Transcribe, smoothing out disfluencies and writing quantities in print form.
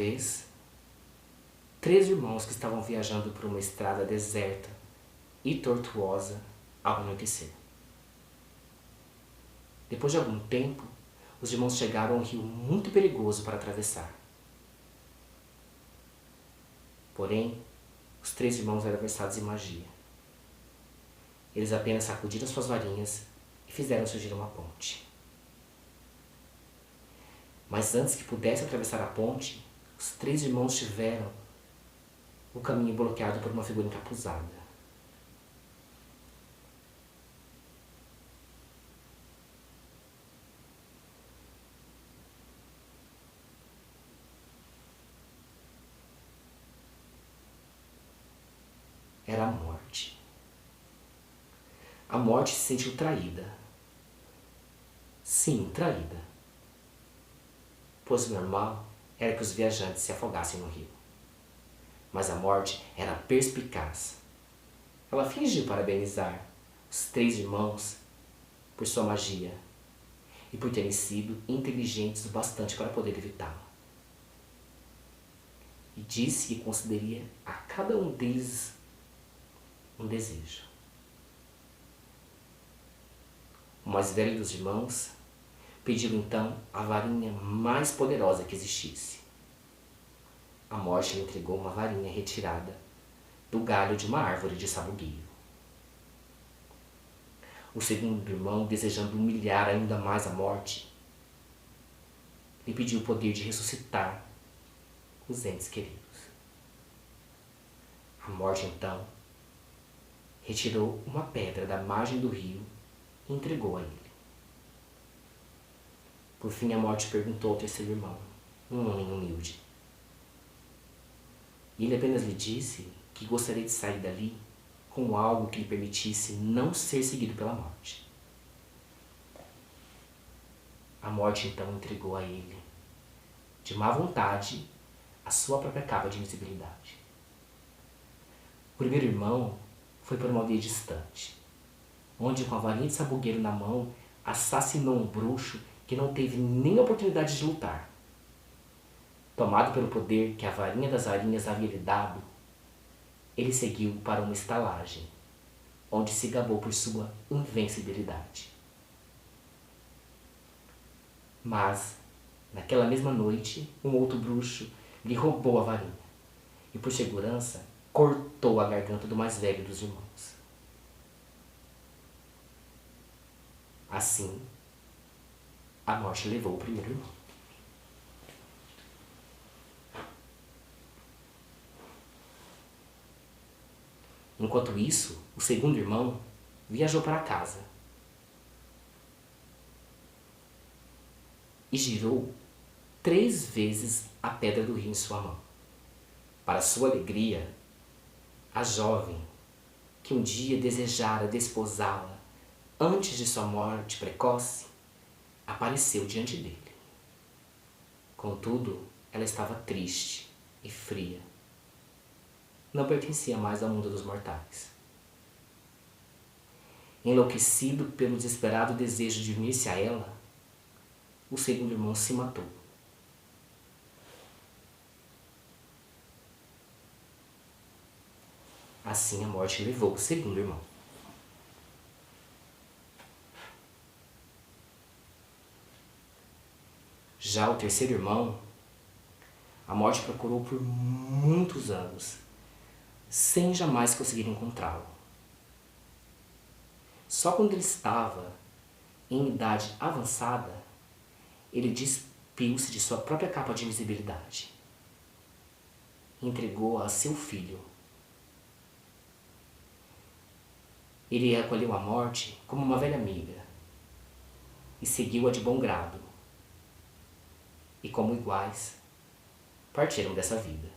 vez, 3 irmãos que estavam viajando por uma estrada deserta e tortuosa ao anoitecer. Depois de algum tempo, os irmãos chegaram a um rio muito perigoso para atravessar. Porém, os 3 irmãos eram versados em magia. Eles apenas sacudiram suas varinhas e fizeram surgir uma ponte. Mas antes que pudessem atravessar a ponte, os 3 irmãos tiveram o caminho bloqueado por uma figura encapuzada. Era a morte. A morte se sentiu traída. Sim, traída. Pois o normal era que os viajantes se afogassem no rio. Mas a morte era perspicaz. Ela fingiu parabenizar os 3 irmãos por sua magia e por terem sido inteligentes o bastante para poder evitá-la. E disse que concederia a cada um deles um desejo. O mais velho dos irmãos pediu então a varinha mais poderosa que existisse. A morte lhe entregou uma varinha retirada do galho de uma árvore de sabugueiro. O segundo irmão, desejando humilhar ainda mais a morte, lhe pediu o poder de ressuscitar os entes queridos. A morte então retirou uma pedra da margem do rio e entregou a ele. Por fim, a morte perguntou ao terceiro irmão, um homem humilde. E ele apenas lhe disse que gostaria de sair dali com algo que lhe permitisse não ser seguido pela morte. A morte então entregou a ele, de má vontade, a sua própria capa de invisibilidade. O primeiro irmão foi para uma aldeia distante, onde com a varinha de sabugueiro na mão, assassinou um bruxo que não teve nem a oportunidade de lutar. Tomado pelo poder que a varinha das varinhas havia lhe dado, ele seguiu para uma estalagem, onde se gabou por sua invencibilidade. Mas, naquela mesma noite, um outro bruxo lhe roubou a varinha e, por segurança, cortou a garganta do mais velho dos irmãos. Assim, a morte levou o primeiro irmão. Enquanto isso, o segundo irmão viajou para casa e girou 3 vezes a pedra do rio em sua mão. Para sua alegria, a jovem, que um dia desejara desposá-la antes de sua morte precoce, apareceu diante dele. Contudo, ela estava triste e fria. Não pertencia mais ao mundo dos mortais. Enlouquecido pelo desesperado desejo de unir-se a ela, o segundo irmão se matou. Assim a morte levou o segundo irmão. Já o terceiro irmão, a morte procurou por muitos anos, sem jamais conseguir encontrá-lo. Só quando ele estava em idade avançada, ele despiu-se de sua própria capa de invisibilidade e entregou-a a seu filho. Ele recolheu a morte como uma velha amiga e seguiu-a de bom grado. E como iguais, partiram dessa vida.